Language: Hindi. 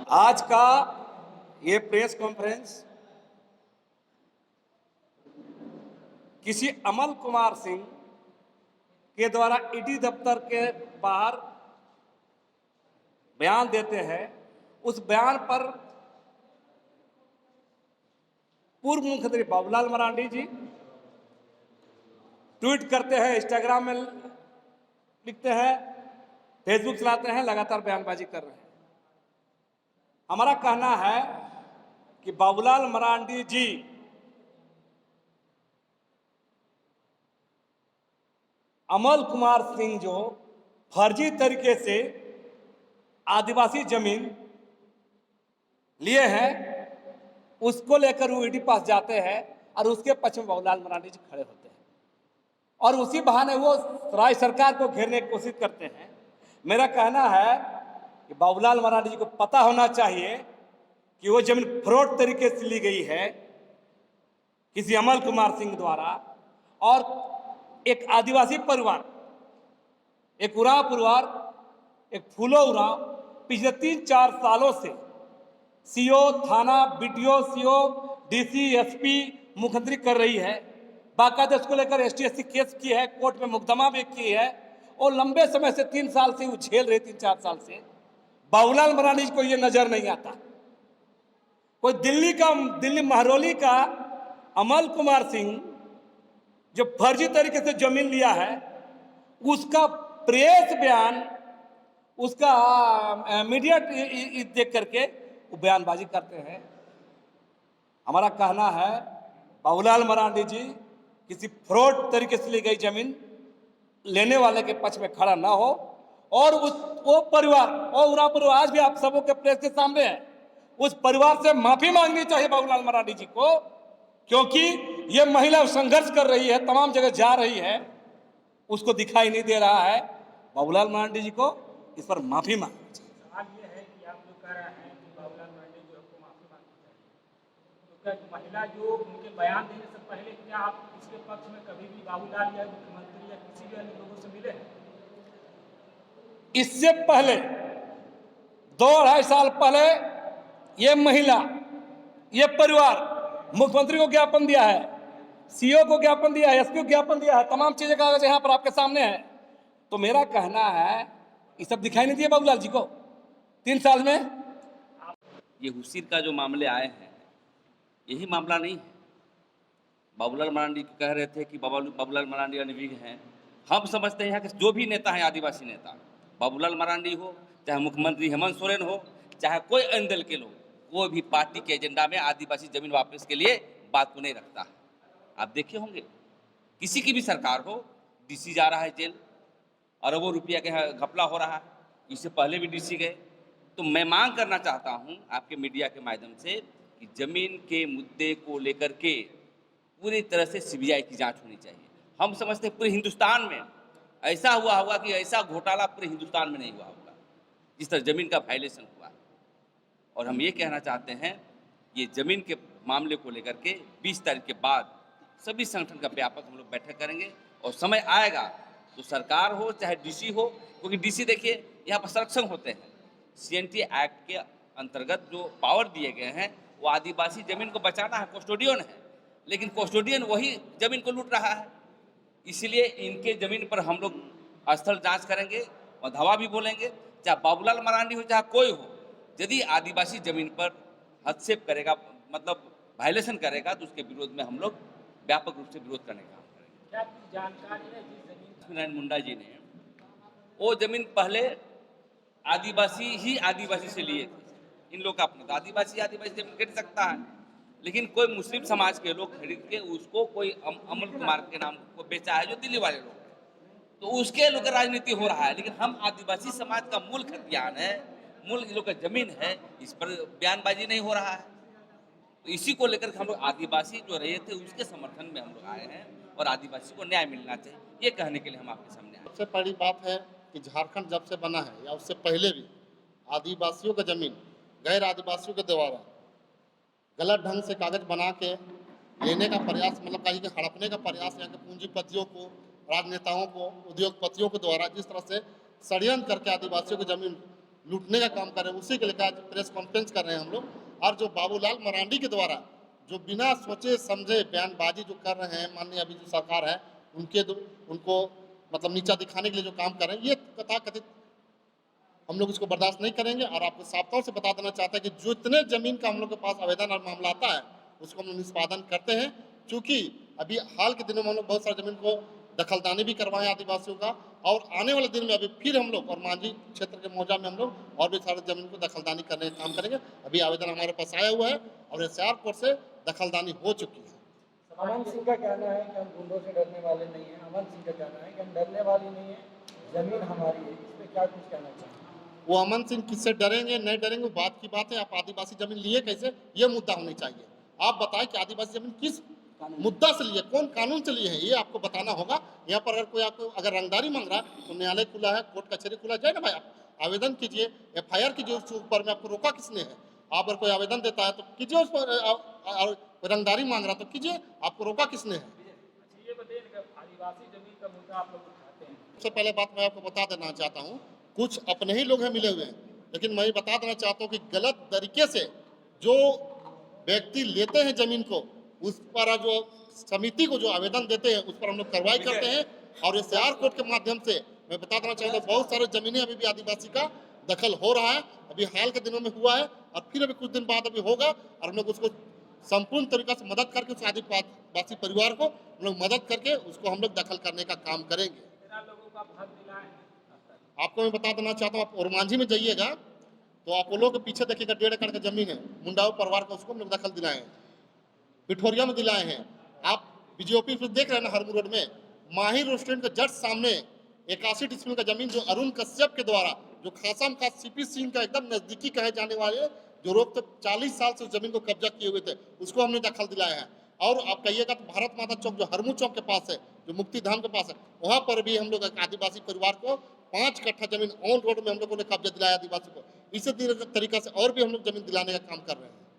आज का ये प्रेस कॉन्फ्रेंस किसी अमल कुमार सिंह के द्वारा ईडी दफ्तर के बाहर बयान देते हैं। उस बयान पर पूर्व मुख्यमंत्री बाबूलाल मरांडी जी ट्वीट करते हैं, इंस्टाग्राम में लिखते हैं, फेसबुक चलाते हैं, लगातार बयानबाजी कर रहे हैं। हमारा कहना है कि बाबूलाल मरांडी जी अमल कुमार सिंह जो फर्जी तरीके से आदिवासी जमीन लिए हैं, उसको लेकर वो ईडी पास जाते हैं और उसके पक्ष में बाबूलाल मरांडी जी खड़े होते हैं और उसी बहाने वो राज्य सरकार को घेरने की कोशिश करते हैं। मेरा कहना है कि बाबूलाल मरांडी जी को पता होना चाहिए कि वो जमीन फ्रॉड तरीके से ली गई है किसी अमल कुमार सिंह द्वारा, और एक आदिवासी परिवार, एक उरांव परिवार, एक फूलो उरांव पिछले 3-4 सालों से सीओ, थाना, बीडीओ, सीओ, डीसी, एसपी, मुख्यमंत्री कर रही है। बाकायदा इसको लेकर एसटी-एससी केस की है, कोर्ट में मुकदमा भी की है और लंबे समय से 3 साल से वो झेल रहे, 3-4 साल से। बाबूलाल मरांडी को ये नजर नहीं आता। कोई दिल्ली महरौली का अमल कुमार सिंह जो फर्जी तरीके से जमीन लिया है, उसका प्रेस बयान, उसका मीडिया देख करके वो बयानबाजी करते हैं। हमारा कहना है बाबूलाल मरांडी जी किसी फ्रॉड तरीके से ली गई जमीन लेने वाले के पक्ष में खड़ा ना हो और वो परिवार और उरांव परिवार आज भी आप सबों के प्रेस के सामने है, उस परिवार से माफी मांगनी चाहिए बाबूलाल मरांडी जी को, क्योंकि ये महिला संघर्ष कर रही है, तमाम जगह जा रही है, उसको दिखाई नहीं दे रहा है। बाबूलाल मरांडी जी को इस पर माफी मांगनी चाहिए। सवाल ये है कि आप जो कह रहे हैं कि बाबूलाल मरांडी जी को माफी मांगनी चाहिए, तो क्या महिला जो उनके बयान देने से पहले क्या आप इसके पक्ष में कभी भी बाबूलाल या मुख्यमंत्री या किसी भी अन्य लोगों से मिले हैं? इससे पहले 2-2.5 साल पहले ये महिला, ये परिवार मुख्यमंत्री को ज्ञापन दिया है, सीओ को ज्ञापन दिया है, एसपी को ज्ञापन दिया है, तमाम चीजें कागज यहाँ पर आपके सामने है। तो मेरा कहना है ये सब दिखाई नहीं दिया बाबूलाल जी को 3 साल में। ये हुसीर का जो मामले आए हैं, यही मामला नहीं है। बाबूलाल मरांडी कह रहे थे कि बाबूलाल मरांडी अनभिज्ञ हैं। हम समझते हैं यहाँ के जो भी नेता हैं, आदिवासी नेता, बाबूलाल मरांडी हो, चाहे मुख्यमंत्री हेमंत सोरेन हो, चाहे कोई अन्य दल के लोग, कोई भी पार्टी के एजेंडा में आदिवासी जमीन वापस के लिए बात को नहीं रखता है। आप देखे होंगे किसी की भी सरकार हो, डीसी जा रहा है जेल, अरबों रुपया के घपला हो रहा है, इससे पहले भी डीसी गए। तो मैं मांग करना चाहता हूं आपके मीडिया के माध्यम से कि जमीन के मुद्दे को लेकर के पूरी तरह से सीबीआई की जांच होनी चाहिए। हम समझते हैं पूरे हिंदुस्तान में ऐसा हुआ होगा कि ऐसा घोटाला पूरे हिंदुस्तान में नहीं हुआ होगा जिस तरह जमीन का वायलेशन हुआ। और हम ये कहना चाहते हैं ये जमीन के मामले को लेकर के 20 तारीख के बाद सभी संगठन का व्यापक हम लोग बैठक करेंगे और समय आएगा तो सरकार हो चाहे डीसी हो, क्योंकि डीसी देखिए यहाँ पर संरक्षण होते हैं। सीएनटी एक्ट के अंतर्गत जो पावर दिए गए हैं वो आदिवासी जमीन को बचाना है, कस्टोडियन है, लेकिन कस्टोडियन वही जमीन को लूट रहा है। इसलिए इनके जमीन पर हम लोग स्थल जांच करेंगे और धावा भी बोलेंगे, चाहे बाबूलाल मरांडी हो चाहे कोई हो। यदि आदिवासी जमीन पर हस्तक्षेप करेगा, मतलब वायलेशन करेगा, तो उसके विरोध में हम लोग व्यापक रूप से विरोध करने का काम करेंगे। क्या आपकी जानकारी है जिस जमीन लक्ष्मीनारायण मुंडा जी ने वो जमीन पहले आदिवासी से लिए थे। इन लोग का अपना आदिवासी जमीन खरीद सकता है, लेकिन कोई मुस्लिम समाज के लोग खरीद के उसको कोई अमल कुमार के नाम को बेचा है, जो दिल्ली वाले लोग, तो उसके लोग राजनीति हो रहा है। लेकिन हम आदिवासी समाज का मूल खतियान है, मूल लोग का जमीन है, इस पर बयानबाजी नहीं हो रहा है। तो इसी को लेकर हम लोग आदिवासी जो रहे थे उसके समर्थन में हम लोग आए हैं और आदिवासी को न्याय मिलना चाहिए, ये कहने के लिए हम आपके सामने आए। सबसे बड़ी बात है कि झारखंड जब से बना है या उससे पहले भी आदिवासियों का जमीन गैर आदिवासियों के द्वारा गलत ढंग से कागज बना के लेने का प्रयास, मतलब कहीं के हड़पने का प्रयास यहाँ के पूंजीपतियों को, राजनेताओं को, उद्योगपतियों के द्वारा जिस तरह से षड्यंत्र करके आदिवासियों की जमीन लूटने का काम कर रहे हैं। उसी के लेकर आज प्रेस कॉन्फ्रेंस कर रहे हैं हम लोग। और जो बाबूलाल मरांडी के द्वारा जो बिना सोचे समझे बयानबाजी जो कर रहे हैं माननीय अभी जो सरकार है उनको मतलब नीचा दिखाने के लिए जो काम कर रहे हैं, ये तथाकथित हम लोग इसको बर्दाश्त नहीं करेंगे। और आपको साफ तौर से बता देना चाहते हैं कि जो इतने जमीन का हम लोग के पास आवेदन और मामला आता है उसको हम लोग निष्पादन करते हैं। चूँकि अभी हाल के दिनों में हम लोग बहुत सारी जमीन को दखलदानी भी करवाएं आदिवासियों का, और आने वाले दिन में अभी फिर हम लोग और मांझी क्षेत्र के मौजा में हम लोग और भी सारे जमीन को दखलदानी करने का काम करेंगे। अभी आवेदन हमारे पास आया हुआ है और एसआर कोर्ट से दखलदानी हो चुकी है। अमन सिंह का कहना है कि हम गुंडों से डरने वाले नहीं हैं। अमन सिंह का कहना है कि हम डरने वाले नहीं हैं, जमीन हमारी है। इस पर क्या कुछ कहना चाहिए? वो अमन सिंह किससे डरेंगे नहीं डरेंगे वो बात की बात है। आप आदिवासी जमीन लिए कैसे, ये मुद्दा होना चाहिए। आप बताएं कि आदिवासी जमीन किस मुद्दा से लिए, कौन कानून से लिए हैं, ये आपको बताना होगा। यहाँ पर अगर कोई आपको अगर रंगदारी मांग रहा है तो न्यायालय खुला है, कोर्ट कचहरी खुला जाए ना भाई, आप आवेदन कीजिए, FIR कीजिए उसके ऊपर में। आपको रोका किसने है? आप अगर कोई आवेदन देता है तो कीजिए उस पर, रंगदारी मांग रहा तो कीजिए, आपको रोका किसने है? ये बताइए कि आदिवासी जमीन का मुद्दा आप लोग उठाते हैं, सबसे पहले बात मैं आपको बता देना चाहता हूँ, कुछ अपने ही लोग हैं मिले हुए हैं, लेकिन मैं ये बता देना चाहता हूँ कि गलत तरीके से जो व्यक्ति लेते हैं जमीन को, उस पर जो समिति को जो आवेदन देते हैं उस पर हम लोग कार्रवाई करते हैं। और SAR कोर्ट के माध्यम से मैं बता देना चाहता हूँ बहुत सारे जमीनें अभी भी आदिवासी का दखल हो रहा है। अभी हाल के दिनों में हुआ है और फिर अभी कुछ दिन बाद अभी होगा, और हम लोग उसको संपूर्ण तरीका से मदद करके उस आदिवासी परिवार को हम लोग मदद करके उसको हम लोग दखल करने का काम करेंगे। कितना लोगों का हक दिलाए हैं अब तक? आपको मैं बता देना चाहता हूँ, आप ओरमांझी में जाइएगा तो अपोलो के पीछे देखिएगा 1.5 एकड़ का जमीन है, मुंडाओ परिवार का, उसको हम लोग दखल दिलाए हैं। पिठोरिया में दिलाए हैं। आप BJP पे देख रहे हैं ना, हरमू रोड में माहिर रेस्टोरेंट के जस्ट सामने 81 डिसमिल का जमीन जो अरुण कश्यप के द्वारा, जो खासम खास CP सिंह का एकदम नजदीकी कहे जाने वाले, जो रोक तो 40 साल से उस जमीन को कब्जा किए हुए थे, उसको हमने दखल दिलाया है। और आप कहिएगा तो भारत माता चौक जो हरमू चौक के पास है, जो मुक्ति धाम के पास है, वहाँ पर भी हम लोग एक आदिवासी परिवार को 5 कट्ठा जमीन ऑन रोड में हम लोगों ने कब्जा दिलाया आदिवासी को। इसी तरीका से और भी हम लोग जमीन दिलाने का काम कर रहे हैं।